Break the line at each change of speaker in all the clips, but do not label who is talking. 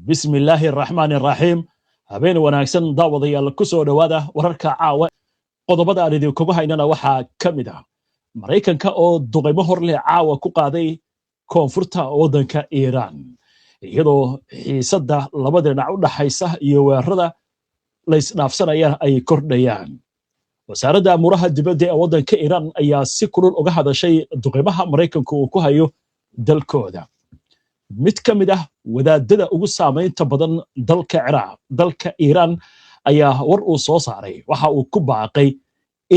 بسم الله الرحمن الرحيم habeen wanaagsan daawadayaal ku soo dhawaada wararka caawa qodobada aan idinkugu haynana waxaa ka mid ah Mareykanka oo duqeymo hor leh caawa ku qaaday koonfurta waddanka Iiraan iyadoo xiisadda labada dhinac u dhaxaysa iyo weerarada la isdhaafsanayaan ay kordhayaan wasaaradda amuraha dibadda ee waddanka Iiraan ayaa si kulul uga hadashay duqeymaha Mareykanku uu ku hayo dalkooda mid ka mid ah wadaadada ugu saameynta badan dalka Iiraan ayaa war uu soo saaray waxa uu ku baaqay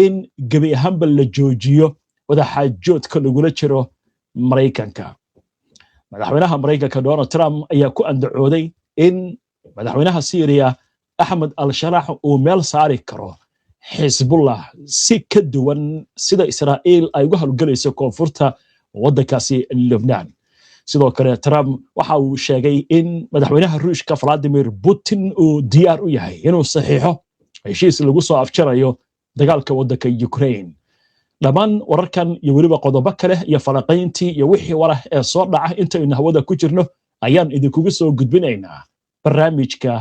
in gabi ahaanba la joojiyo wadaxaajoodka lagula jiro Mareykanka madaxweynaha Mareykanka Donald Trump ayaa ku andacooday in madaxweynaha Syria Ahmed al-Sharaa uu meel saari karo Hezbollah si ka duwan sida Israa'iil ay uga howlgalayso koonfurta waddankaasi Lebanon sidoo kale Trump waxa uu sheegay in madaxweynaha Ruushka Vladimir Putin uu diyaar u yahay inuu saxiixo heshiis lagu soo afjarayo dagaalka waddanka Ukraine dhamaan wararkan iyo waliba qodobo kale iyo falaqayntii iyo wixii warah ee soo dhaca inta aynu hawada ku jirno ayaan idinkugu soo gudbinaynaa barnaamijka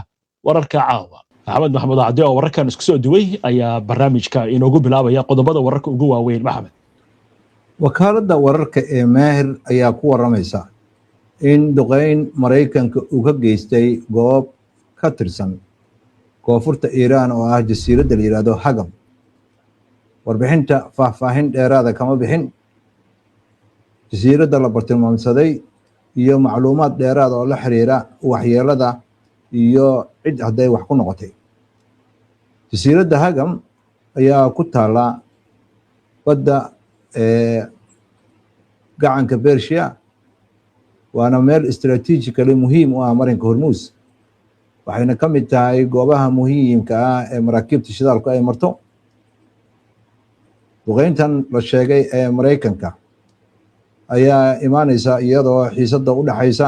wararka caawa Maxamed Maxamuud Cabdi oo wararkan isku soo duway ayaa barnaamijka inoogu bilaabaya qodobada wararka ugu waaweyn Maxamed
wakaaladda wararka ee Maahir ayaa ku waramaysa in duqeyn Mareykanka uu ka geystay goob ka tirsan koonfurta Iiraan oo ah jasiiradda la yiraahdo Hagam warbixinta faahfaahin dheeraada kama bixin jasiiradda la bartilmaamsaday iyo macluumaad dheeraad oo la xiriira waxyeelada iyo cid hadday wax ku noqotay jasiiradda Hagam ayaa ku taala badda gacanka Bershiya waana meel istiraatiijikali muhiim u ah marinka Hormuz waxayna ka mid tahay goobaha muhiimka ah ee maraakiibta shidaalku ay marto duqeyntan la sheegay ee Mareykanka ayaa imaanaysa iyadoo xiisadda u dhaxaysa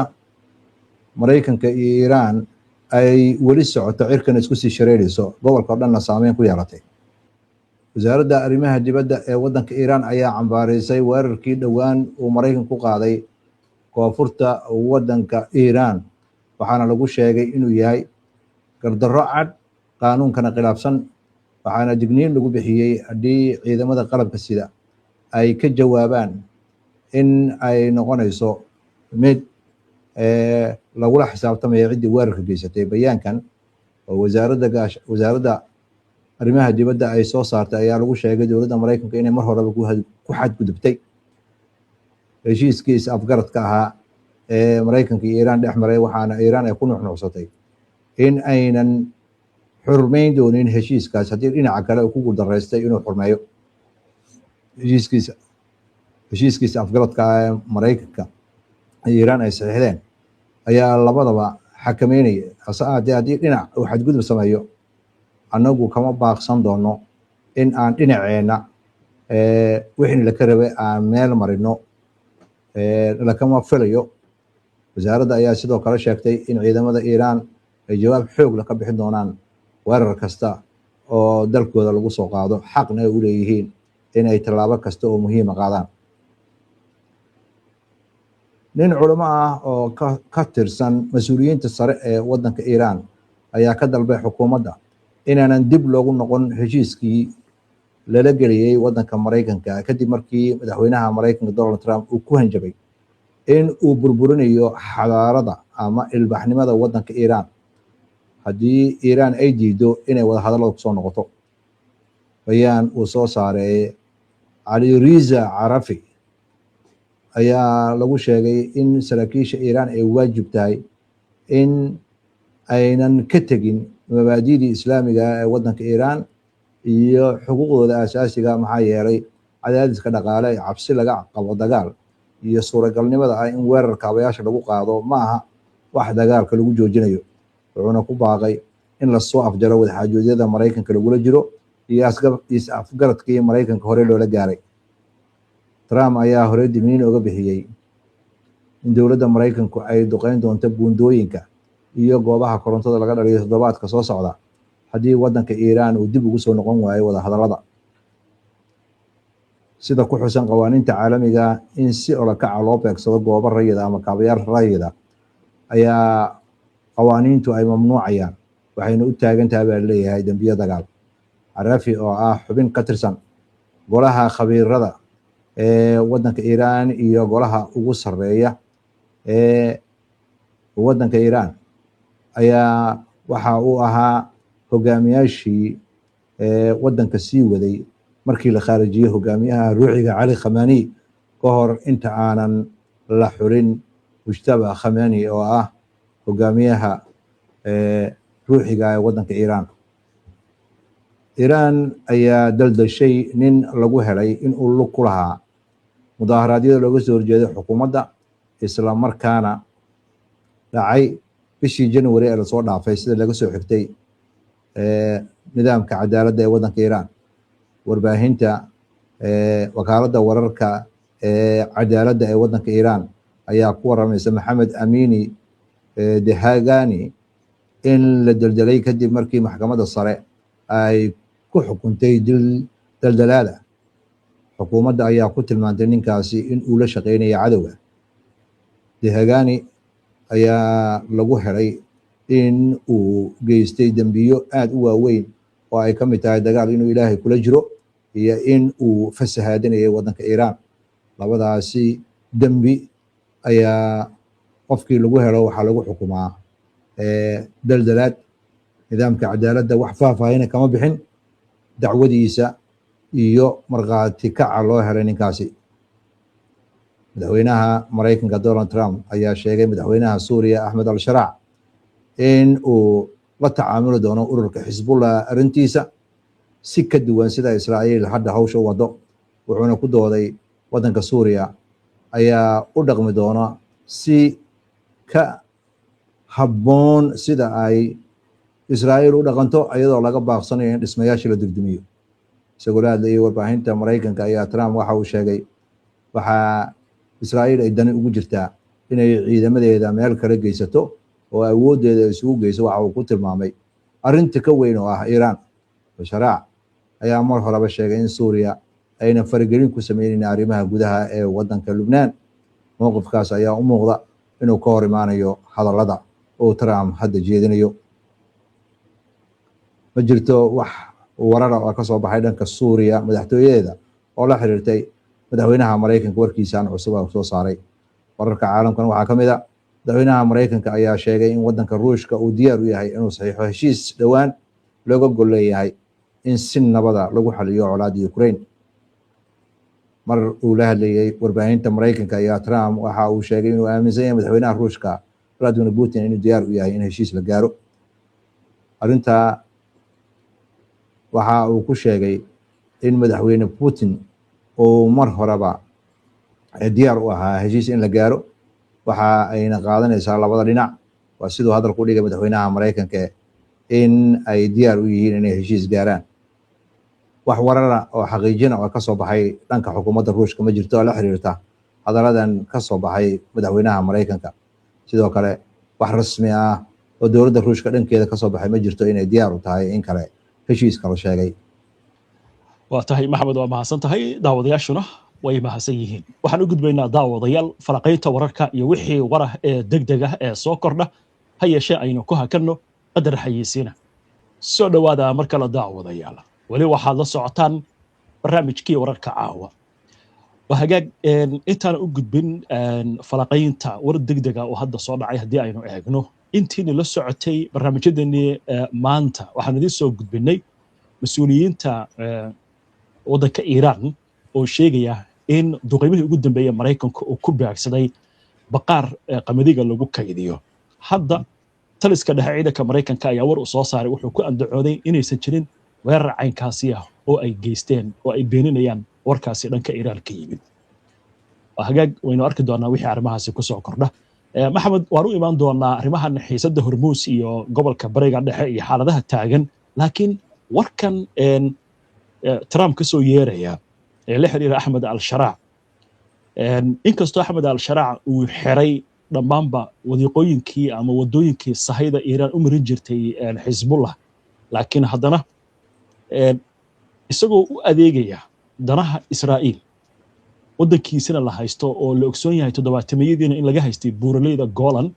Mareykanka iyo Iiraan ay weli socoto cirkan isku sii shareerayso gobolka dhanna saameyn ku yeelatay wasaaradda arrimaha dibadda ee waddanka Iiraan ayaa cambaareysay weerarkii dhowaan uu Mareykanku ku qaaday koonfurta waddanka Iiraan waxaana lagu sheegay inuu yahay gardarro cad qaanuunkana khilaafsan waxaana digniin lagu bixiyey haddii ciidamada qalabka sida ay ka jawaabaan in ay noqonayso mid lagula xisaabtamayo ciddii weerarka geysatay bayaankan oo wasaaradda arrimaha dibadda ay soo saartay ayaa lagu sheegay dowladda Mareykanka inay mar horeba ku xadgudubtay heshiiskiisa afgaradka ahaa ee Mareykanka iyo Iiraan dhex maray waxaana Iiraan ay ku nuuxnuuxsatay in aynan xurmeyn doonin heshiiskaas haddii dhinaca kale uu ku guuldareystay inuu xurmeeyo heshiiskiisa afgaradka ah ee Mareykanka iyo Iiraan ay saxiixdeen ayaa labadaba xakameynaya haddii dhinac uu xadgudub sameeyo annagu kama baaqsan doono in aan dhinaceena wixii la ka rabay aan meel marino lakama filayo wasaaradda ayaa sidoo kale sheegtay in ciidamada Iiraan ay jawaab xoog leh ka bixin doonaan weerar kasta oo dalkooda lagu soo qaado xaqna ay u leeyihiin in ay tallaabo kasta oo muhiima qaadaan nin culimo ah oo ka tirsan mas-uuliyiinta sare ee waddanka Iiraan ayaa ka dalbay xukuumadda inaanan dib loogu noqon heshiiskii lala geliyey waddanka Mareykanka kadib markii madaxweynaha Mareykanka Donald Trump uu ku hanjabay in uu burburinayo xadaarada ama ilbaxnimada waddanka Iiraan haddii Iiraan ay diido inay wada hadallada kusoo noqoto bayaan uu soo saaray Ali Riza Arafi ayaa lagu sheegay in saraakiisha Iiraan ay waajib tahay in aynan ka tegin mabaadi'da islaamiga ee waddanka Iiraan iyo xuquuqdooda aasaasiga maxaa yeelay cadaadiska dhaqaale ee cabsi laga qabo dagaal iyo suuragalnimada ah in weerar kaabayaasha lagu qaado ma aha wax dagaalka lagu joojinayo wuxuuna ku baaqay in la soo afjaro wadaxaajoodyada Mareykanka lagula jiro iyo afgaradkii Mareykanka hore loola gaaray Trump ayaa hore digniin uga bixiyey in dowladda Mareykanku ay duqeyn doonto buundooyinka iyo goobaha korontada laga dhaliyo toddobaadka soo socda haddii waddanka Iiraan uu dib ugu soo noqon waayo wada hadallada sida ku xusan qawaaniinta caalamiga in si ula kaca loo beegsado goobo rayid ama kaabayaal rayid ayaa qawaaniintu ay mamnuucayaan waxayna u taagan tahay baa leeyahay dembiyo dagaal. Carafi oo ah xubin ka tirsan golaha khabiirada ee waddanka Iiraan iyo golaha ugu sarreeya ee waddanka Iiraan ayaa waxa uu ahaa hogaamiyaashii waddanka sii waday markii la khaarijiyey hogaamiyaha ruuxiga Cali Khamenei ka hor inta aanan la xurin Mujtaba Khamenei oo ah hogaamiyaha ruuxiga ee waddanka Iiraan. Iiraan ayaa daldashay nin lagu helay in uu lug ku lahaa mudaharaadyada looga soo horjeeday xukuumadda isla markaana dhacay bishii January ee lasoo dhaafay sida laga soo xigtay nidaamka cadaaladda ee waddanka Iiraan. Warbaahinta wakaaladda wararka ee cadaaladda ee waddanka Iiraan ayaa ku waramaysa Maxamed Amini Dehagani in la daldalay kadib markii maxkamadda sare ay ku xukuntay dil daldalaada. Xukuumadda ayaa ku tilmaantay ninkaasi in uu la shaqeynaya cadowga. Dehagani ayaa lagu helay in uu geystay dembiyo aad u waaweyn oo ay ka mid tahay dagaal inuu ilaahay kula jiro iyo in uu fasahaadinayay waddanka Iiraan. Labadaasi dembi ayaa qofkii lagu helo waxaa lagu xukumaa daldalaad. Nidaamka cadaaladda wax faahfaahina kama bixin dacwadiisa iyo markhaati kaca loo helay ninkaasi. Madaxweynaha Mareykanka Donald Trump ayaa sheegay madaxweynaha Suuriya Ahmed al-Sharaa in uu la tacaamuli doono ururka Xisbullah arrintiisa si ka duwan sida Israa'iil hadda hawsha u wado, wuxuuna ku dooday waddanka Suuriya ayaa u dhaqmi doona si ka habboon sida ay Israa'iil u dhaqanto iyadoo laga baaqsanayo in dhismayaasha la dugdumiyo. Isagoo la hadlayay warbaahinta Mareykanka ayaa Trump waxa uu sheegay waxaa Israa'iil ay dani ugu jirtaa inay ciidamadeeda meel kale geysato oo awooddeeda isugu geyso. Waxa uu ku tilmaamay arrinta ka weyn oo ah Iiraan. Al-Sharaa ayaa mar horeba sheegay in Suuriya ayna faragelin ku sameynin arrimaha gudaha ee waddanka Lubnaan. Mowqifkaas ayaa u muuqda inuu ka hor imaanayo hadallada oo Trump hadda jeedinayo. Ma jirto wax warar oo ka soo baxay dhanka Suuriya madaxtooyadeeda oo la xiriirtay madaxweynaha Mareykanka warkiisaan cusub oo soo saaray. Wararka caalamkan waxaa ka mid ah madaxweynaha Mareykanka ayaa sheegay in waddanka Ruushka uu diyaar u yahay inuu saxiixo heshiis dhowaan looga gol leeyahay in si nabada lagu xaliyo colaadda Ukraine. Mar uu la hadlayay warbaahinta Mareykanka ayaa Trump waxa uu sheegay inuu aaminsan yahay madaxweynaha Ruushka Vladimir Putin inuu diyaar u yahay in heshiis la gaaro. Arrinta waxa uu ku sheegay in madaxweyne Putin uu mar horeba diyaar u ahaa heshiis in la gaaro, waxa ayna qaadanaysaa labada dhinac. Waa siduu hadalku u dhigay madaxweynaha Mareykanka in ay diyaar u yihiin inay heshiis gaaraan. Wax warara oo xaqiijina oo ka soo baxay dhanka xukuumadda Ruushka ma jirto oo la xiriirta hadalladan ka soo baxay madaxweynaha Mareykanka. Sidoo kale wax rasmi ah oo dowladda Ruushka dhankeeda ka soo baxay ma jirto inay diyaar u tahay in kale heshiiska la sheegay.
waa tahay Maxamed, waa mahadsan tahay. daawadayaashuna way mahadsan yihiin. waxaan u gudbaynaa daawadayaal falaqaynta wararka iyo wixii warah ee degdeg ah ee soo kordha. ha yeeshee aynu ku hakanno qadar xayeysiina. soo dhowaada mar kale daawadayaal. weli waxaad la socotaan barnaamijkii wararka caawa. waa hagaag intaan u gudbin falaqaynta war degdega oo hadda soo dhacay haddii aynu eegno intiina la socotay barnaamijyadeennii maanta waxaan idiin soo gudbinay mas-uuliyiinta waddanka Iiraan oo sheegaya in duqeymihii ugu dambeeyay Mareykanka uu ku baagsaday baqaar qamadiga lagu kaydiyo. hadda taliska dhexe ciidanka Mareykanka ayaa war u soo saaray wuxuu ku andacooday inaysan jirin weerar caynkaasi ah oo ay geysteen oo ay beeninayaan warkaasi dhanka Iiraan ka yimid. waa hagaag waynu arki doonaa wixii arrimahaasi ku soo kordha. Maxamed, waan u imaan doonaa arrimahan xiisadda Hormuus iyo gobolka Bariga Dhexe iyo xaaladaha taagan, laakiin warkan Trump ka soo yeeraya ee la xiriira Ahmed al-Sharaa. inkastoo Ahmed al-Sharaa uu xiray dhammaanba wadiiqooyinkii ama wadooyinkii sahayda Iiraan u marin jirtay Xisbullah, laakiin haddana isagoo u adeegaya danaha Israa'iil waddankiisana la haysto oo la ogsoon yahay 70-yadiina in laga haystay buuraleyda Golan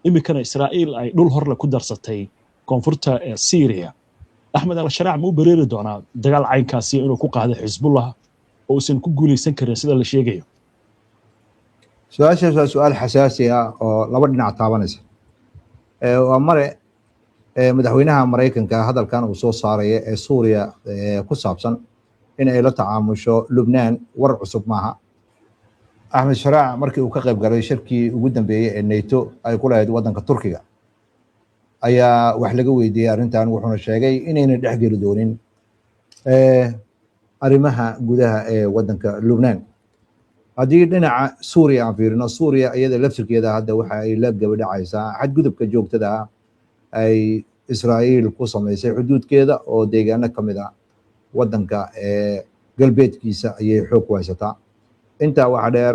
iminkana israa'iil ay dhul horle ku darsatay koonfurta ee syria axmed al-sharaac ma u bereeri doonaa dagaal caynkaasi inuu ku qaado xisbullah oo uusan ku guulaysan karin sida la sheegayo
su-aashaas waa su-aal xasaasi ah oo laba dhinac taabanaysa waa mare madaxweynaha maraykanka hadalkan uu soo saaraya ee suuriya ku saabsan in ay la tacaamusho lubnaan war cusub maaha axmed sharaac markii uu ka qayb galay shirkii ugu dambeeyey ee nato ay ku lahayd waddanka turkiga ayaa wax laga weydiiyey arrintan wuxuuna sheegay inayna dhexgeli doonin arrimaha gudaha ee waddanka lubnaan haddii dhinaca suuriya aan fiirino suuriya iyada laftirkeeda hadda waxa ay la gabadhacaysaa xadgudubka joogtada ah ay israa'iil ku samaysay xuduudkeeda oo deegaano ka mid ah waddanka galbeedkiisa ayay xoog ku haysataa intaa waxa dheer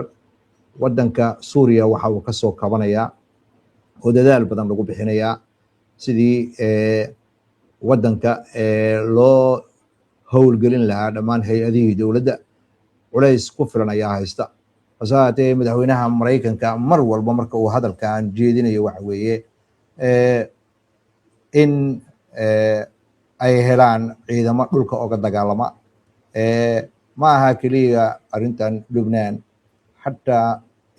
waddanka suuriya waxa uu ka soo kabanayaa oo dadaal badan lagu bixinayaa sidii waddanka loo howlgelin lahaa dhammaan hay-adihii dowladda culays ku filan ayaa haysta hase haatee madaxweynaha maraykanka mar walba marka uu hadalkan jeedinayo waxa weeye in ay helaan ciidamo dhulka oga dagaalama ma aha keliya arrintan lubnaan xataa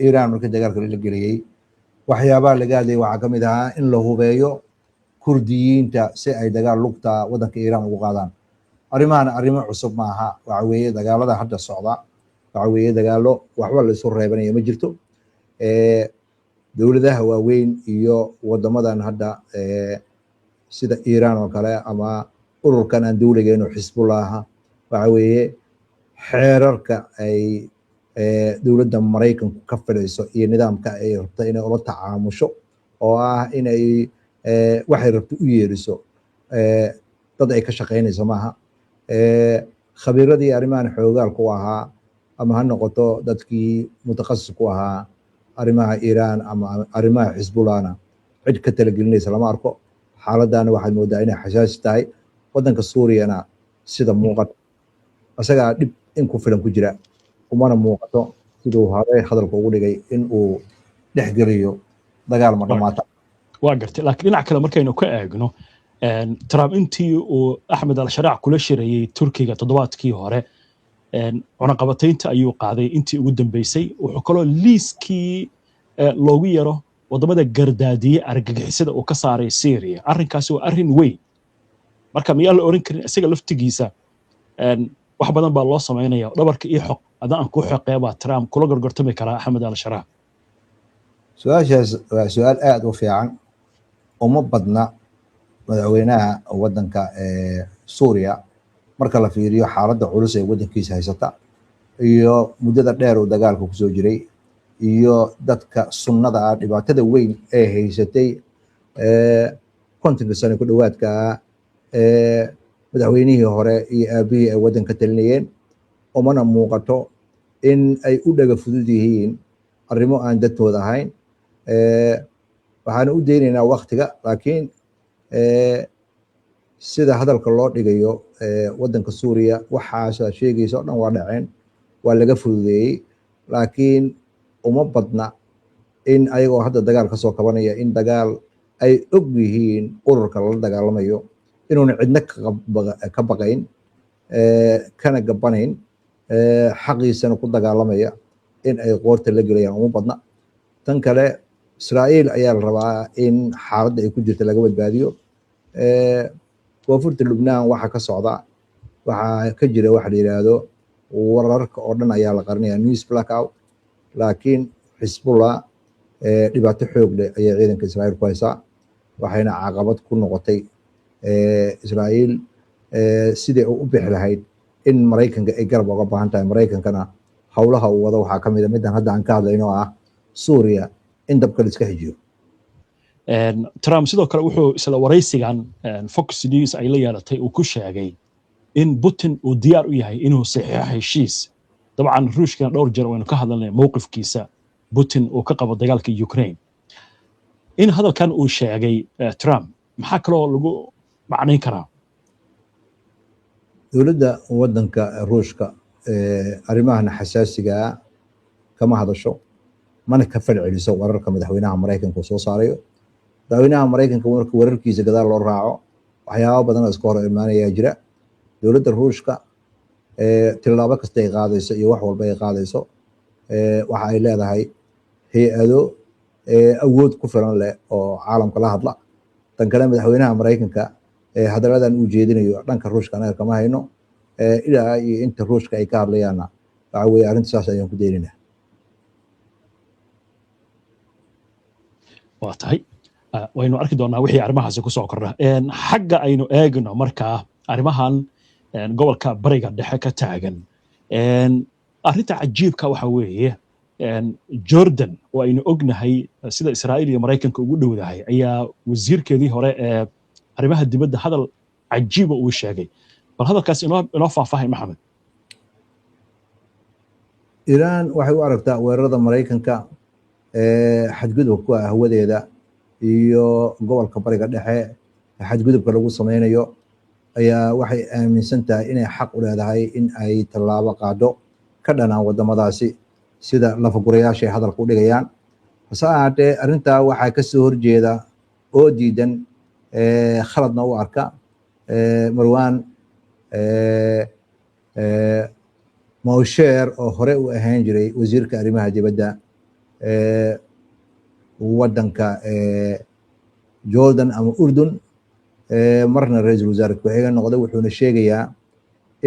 iiraan markii dagaalka la geliyey waxyaabaha laga hadlayay waxaa ka mid ahaa in la hubeeyo kurdiyiinta si ay dagaal lugta waddanka iiraan ugu qaadaan arrimahan arrimo cusub maaha waxa weeye dagaalada hadda socda waxa weeye dagaalo waxba la isu reebanaya ma jirto dowladaha waaweyn iyo wadamadan hadda sida iiraan oo kale ama ururkan aan dowligeenu xisbullah waxa weeye xeerarka ay dowladda maraykanku ka filayso iyo nidaamka ay rabto inay ula tacaamusho oo ah inay waxay rabto u yeeriso dad ay ka shaqaynayso maaha khabiiradii arrimahan xoogaalku ahaa ama ha noqoto dadkii mutaqasis ku ahaa arrimaha iiraan ama arrimaha xisbullahna cid ka talagelinaysa lama arko xaaladana waxaad moodaa inay xasaasi tahay waddanka suuriyana sida muuqato isagaa dhib in ku filan ku jira umana muuqato siduu hore hadalka ugu dhigay in uu dhex geliyo dagaal ma dhamaata
waa gartay laakiin dhinac kale markaynu ka eegno trump intii uu axmed al-sharaac kula shirayey turkiga toddobaadkii hore cunaqabataynta ayuu qaaday intii ugu dambeysay wuxuu kaloo liiskii loogu yaro wadamada gardaadiye argagixisada uu ka saaray syria arrinkaasi waa arrin weyn marka miyaa la oran karin isaga laftigiisa wax badan baa loo samaynaya dhabarka iyo xoq haddaan aan ku xoqee baa trump kula gorgortami karaa axmed al-sharaac
su-aashaas waa su-aal aada u fiican uma badna madaxweynaha waddanka suuriya marka la fiiriyo xaaladda culus ee waddankiisa haysata iyo muddada dheer uu dagaalka kusoo jiray iyo dadka sunnada ah dhibaatada weyn ee haysatay kontonka sano ku dhowaadka madaxweynihii hore iyo aabihii ay waddan ka talinayeen umana muuqato in ay u dhaga fudud yihiin arrimo aan dadtooda ahayn waxaana u daynaynaa waktiga laakiin sida hadalka loo dhigayo waddanka suuriya waxaasa sheegaysa o dhan waa dhaceen waa laga fududeeyey laakiin uma badna in ayagoo hadda dagaal ka soo kabanaya in dagaal ay og yihiin ururka lala dagaalamayo inuuna cidna ka baqayn kana gabanayn xaqiisana ku dagaalamaya in ay qoorta la gelayaan uma badna tan kale israa'iil ayaa la rabaa in xaaladda ay ku jirta laga badbaadiyo koonfurta lubnaan waxa ka socda waxaa ka jira waxa la yidhaahdo wararka oo dhan ayaa la qarinaya news blackout laakiin xisbullah dhibaato xoog leh ayay ciidanka israa'iil ku haysaa waxayna caqabad ku noqotay israa'iil sidai u bixi lahayd in maraykanka ay garab uga baahan tahay maraykankana howlaha uu wado waxaa ka mid a middan hadda aan ka hadlayno ah suuriya in dabka la iska xijiyo
trump sidoo kale wuxuu isla waraysigan fox news ay la yeelatay uu ku sheegay in putin uu diyaar u yahay inuu saxiixo heshiis dabcan ruushkana dhowr jeer waynu ka hadalnay mowqifkiisa putin uu ka qabo dagaalka ukraine in hadalkan uu sheegay trump maxaa kaloo lagu macnayn karaa
dowladda waddanka ruushka arrimahan xasaasigaa kama hadasho mana ka falceliso wararka madaxweynaha maraykanka uu soo saarayo madaxweynaha Mareykanka marka wararkiisa gadaal loo raaco waxyaabo badan oo iska hor imaanaya jira dowladda Ruushka tilaabo kasta ay qaadayso iyo wax walba ay qaadayso waxa ay leedahay hay'ado awood ku filan leh oo caalamka la hadla tan kale madaxweynaha Mareykanka hadaladan uu jeedinayo dhanka Ruushka anaga kama hayno ilaa iyo inta Ruushka ay ka hadlayaana waxa weeye arrintaas ayaan ku deynaa
waa tahay waynu arki doonaa wixii arrimahaasi ku soo kordha xagga aynu eegno markaa arrimahan gobolka bariga dhexe ka taagan arrinta cajiibka waxa weeye Jordan oo aynu ognahay sida Israa'iil iyo Mareykanka ugu dhowdahay ayaa wasiirkeedii hore ee arrimaha dibadda hadal cajiib uu sheegay bal hadalkaas inoo faahfaahay Maxamed
Iran waxay u aragtaa weerarada Mareykanka xadgudubka hawadeeda iyo gobolka bariga dhexe xadgudubka lagu sameynayo ayaa waxay aaminsan tahay inay xaq u leedahay in ay tallaabo qaado ka dhanaan wadamadaasi sida lafagurayaasha ay hadalka u dhigayaan hase ahaatee arrintaa waxaa ka soo horjeeda oo diidan khaladna u arka Marwan Mosher oo hore u ahaan jiray wasiirka arrimaha dibadda wadanka Jordan ama Urdun marna ra'iisul wasaare ku-xigeen noqday wuxuuna sheegayaa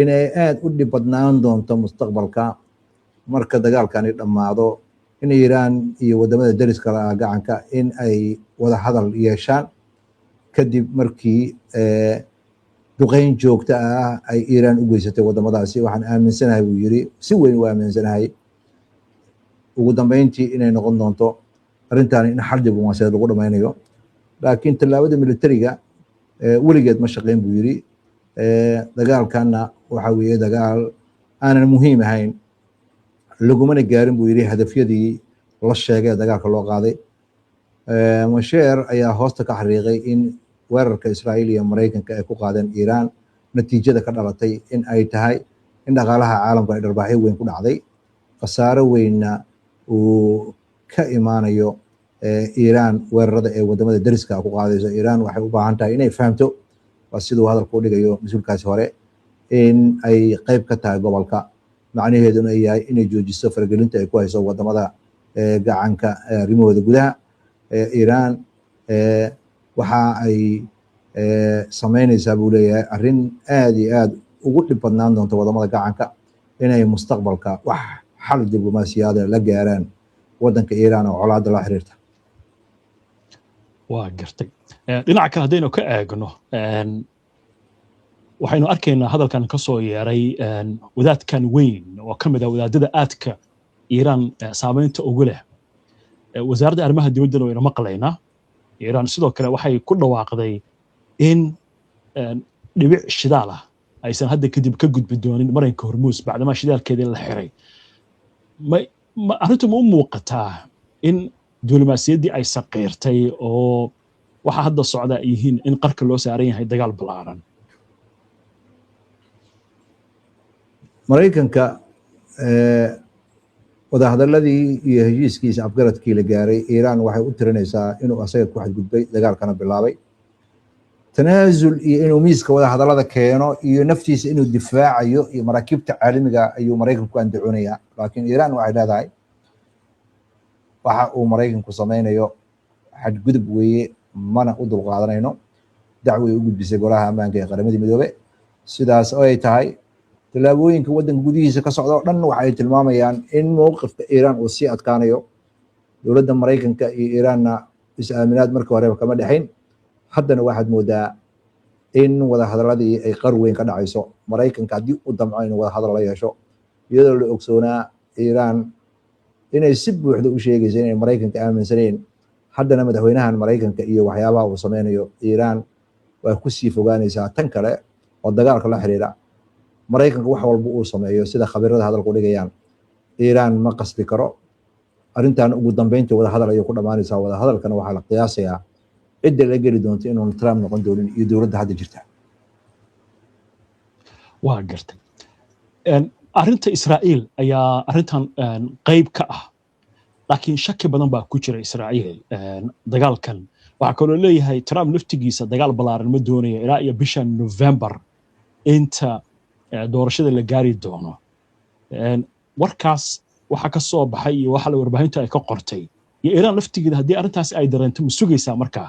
inay aad u dhib badnaan doonto mustaqbalka marka dagaalkani dhammaado in Iran iyo wadamada dariska la gacanka in ay wada hadal yeeshaan kadib markii duqeyn joogto ah ay Iran u geysatay wadamadaasi waxaan aaminsanahay buu yiri si weyn u aaminsanahay ugu dambeyntii inay noqon doonto arrintan in xal diblomaasiyadeed lagu dhameynayo laakiin tallaabada militariga weligeed ma shaqeyn buu yiri dagaalkana waxa weeye dagaal aanan muhiim ahayn lagumana gaarin buu yiri hadafyadii la sheegay dagaalka loo qaaday Mosher ayaa hoosta ka xariiqay in weerarka Israa'iil iyo Mareykanka ay ku qaadeen Iran natiijada ka dhalatay in ay tahay in dhaqaalaha caalamka ay dharbaaxyo weyn ku dhacday khasaaro weynna uu ka imaanayo Iran weerarada ee wadamada dariska ku qaadayso Iran waxay u baahan tahay inay fahamto waa sidoo hadalku u dhigayo mas'uulkaasi hore in ay qayb ka tahay gobolka macnaheeduna ay yahay inay joojiso faragelinta ay ku hayso wadamada gacanka arrimahooda gudaha Iran waxa ay sameynaysaa buu leeyahay arrin aad iyo aad ugu dhib badnaan doonto wadamada gacanka inay mustaqbalka wax xal diblomaasiyadeed la gaaraan wadanka Iran oo colaadda la xiriirta
waa gartay dhinaca kale haddaynu ka eegno waxaynu arkaynaa hadalkan ka soo yeeray wadaadkan weyn oo ka mid ah wadaadada aadka Iran saameynta ugu leh wasaaradda arrimaha dibaddana waynu maqlaynaa Iran sidoo kale waxay ku dhawaaqday in dhibic shidaal ah aysan hadda kadib ka gudbi doonin marinka Hormuz bacdama shidaalkeedii la xiray arrintu ma u muuqataa in diblomaasiyaddii ay saqiirtay oo waxa hadda socda ay yihiin in qarka loo saaran yahay dagaal ballaaran
Mareykanka wadahadaladii iyo heshiiskiisa afgaradkii la gaaray Iran waxay u tirinaysaa inuu asaga ku xadgudbay dagaalkana bilaabay tanaasul iyo inuu miiska wadahadalada keeno iyo naftiisa inuu difaacayo iyo maraakiibta caalamiga ayuu Mareykanku andacoonayaa laakiin Iran waxay leedahay waxa uu Mareykanku sameynayo xadgudub weeye mana u dulqaadanayno dacway u gudbisay golaha ammaanka ee qaramada midoobay sidaas oo ay tahay tallaabooyinka wadanka gudihiisa ka socda oo dhan waxay tilmaamayaan in mowqifka Iran uu sii adkaanayo dowladda Mareykanka iyo Iranna is-aaminaad markii horeba kama dhexayn haddana waxaad moodaa in wadahadaladii ay qar weyn ka dhacayso Mareykanka haddii uu damco inuu wadahadal la yeesho iyadoo la ogsoonaa Iran inay si buuxda u sheegayso inay Mareykanka aaminsaneen haddana madaxweynahan Mareykanka iyo waxyaabaha uu sameynayo Iran waa ku sii fogaanaysaa tan kale oo dagaalka la xiriira Mareykanka wax walba uu sameeyo sida khabiirada hadalku dhigayaan Iran ma qasbi karo arrintan ugu dambeyntii wada hadal ayuu ku dhamaanaysaa wada hadalkana waxaa la qiyaasayaa cidda la geli doonto inuu Trump noqon doonin iyo dowladda hadda jirta
waa gartay arrinta Israa'iil ayaa arrintan qayb ka ah laakiin shaki badan baa ku jira Israa'iil dagaalkan waxaa kaloo leeyahay Trump laftigiisa dagaal ballaaran ma doonaya ilaa iyo bisha November inta doorashada la gaari doono. warkaas waxa ka soo baxay iyo waxa la warbaahinta ay ka qortay iyo Iran laftigeeda haddii arrintaas ay dareento ma sugaysaa markaa?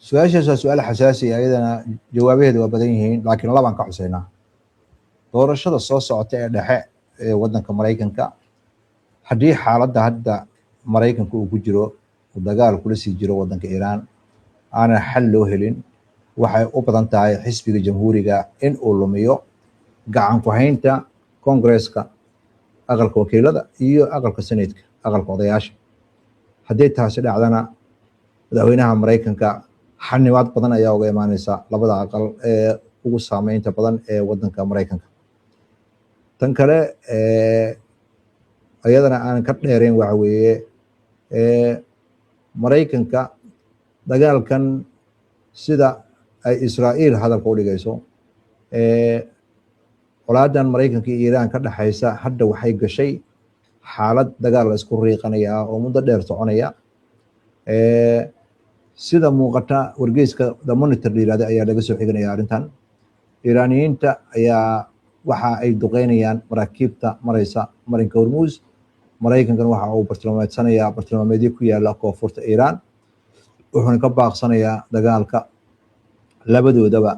su-aashaas waa su-aal xasaasi ah, iyadana jawaabaheedu waa badan yihiin, laakiin labaan ka xuseynaa. doorashada soo socota ee dhexe ee waddanka Maraykanka, haddii xaaladda hadda Maraykanka uu ku jiro uu dagaal kula sii jiro waddanka Iiraan aanan xal loo helin, waxay u badan tahay xisbiga jamhuuriga in uu lumiyo gacan ku haynta Koongareeska, aqalka wakiilada iyo aqalka seneedka, aqalka odayaasha. haddii taasi dhacdana madaxweynaha Maraykanka xanibaad badan ayaa uga imaaneysa labada aqal ee ugu saameynta badan ee waddanka Maraykanka. tan kale ayadana aan ka dheerayn waxa weeye Maraykanka dagaalkan sida ay Israa'iil hadalka u dhigayso, colaadan Maraykanka iyo Iiraan ka dhaxaysa hadda waxay gashay xaalad dagaal la isku riiqanaya oo muddo dheer soconaya. sida muuqata wargeyska The Monitor yiraahdo ayaa laga soo xiganaya arrintan. Iiraaniyiinta ayaa waxa ay duqeynayaan maraakiibta maraysa marinka Hormuz. Maraykankan waxa uu bartilmaameedyo ku yaala koonfurta Iiraan, wuxuuna ka baaqsanayaa dagaalka labadoodaba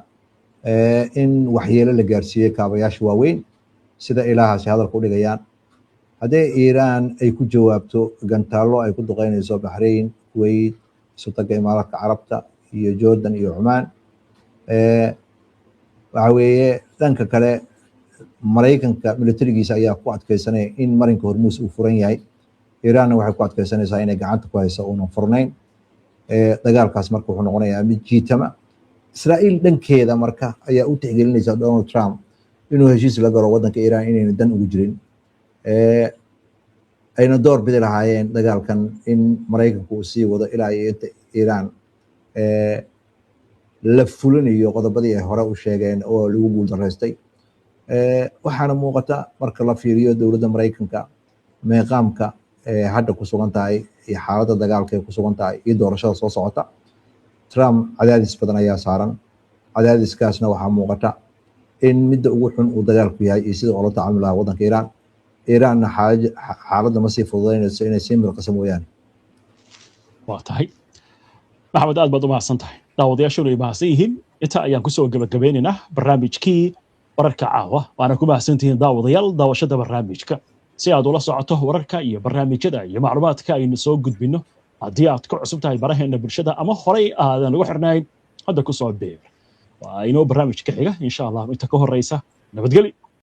in waxyeelo la gaarsiiyey kaabayaasha waaweyn sida ilahaasi hadalka u dhigayaan. haddii Iiraan ay ku jawaabto gantaallo ay ku duqeynayso Bahrain, Kuwait, Sultanka Imaaraadka Carabta iyo Jordan iyo Cumaan, waxa weeye dhanka kale Maraykanka militarigiisa ayaa ku adkeysanaya in marinka Hormuz uu furan yahay. Iiraanna waxay ku adkeysanaysaa inay gacanta ku hayso uunan furnayn. dagaalkaas marka wuxuu noqonayaa mid jiitama. Israa'iil dhankeeda marka ayaa u tixgelinaysa Donald Trump inuu heshiis la galo waddanka Iiraan inayna dan ugu jirin, ayna door bidi lahaayeen dagaalkan in Maraykanku uu sii wado ilaa iyo inta Iiraan la fulinayo qodobadii ay hore u sheegeen oo lagu guuldareystay. waxaana muuqata marka la fiiriyo dowladda Maraykanka meeqaamka hadda ku sugan tahay iyo xaaladda dagaalka ay ku sugan tahay iyo doorashada soo socota. Trump cadaadis badan ayaa saaran. cadaadiskaasna waxaa muuqata in midda ugu xun uu dagaalku yahay iyo sida ula tacaamul lahaa waddanka Iiraan. Iiraanna xaaladda ma sii fududaynayso inay sii mirqaso mooyaane.
waa tahay maxamed, aad baad u mahadsan tahay. daawadayaashuna ay mahadsan yihiin. inta ayaan kusoo gabagabeynaynaa barnaamijkii wararka caawa. waana ku mahadsantihiin daawadayaal daawashada barnaamijka. si aad ula socoto wararka iyo barnaamijyada iyo macluumaadka aynu soo gudbino, haddii aad ku cusub tahay baraheena bulshada ama horey aadan ugu xirnayn, hadda kusoo beer. waa inoo barnaamij ka xiga insha Allah. inta ka horeysa nabadgelyo.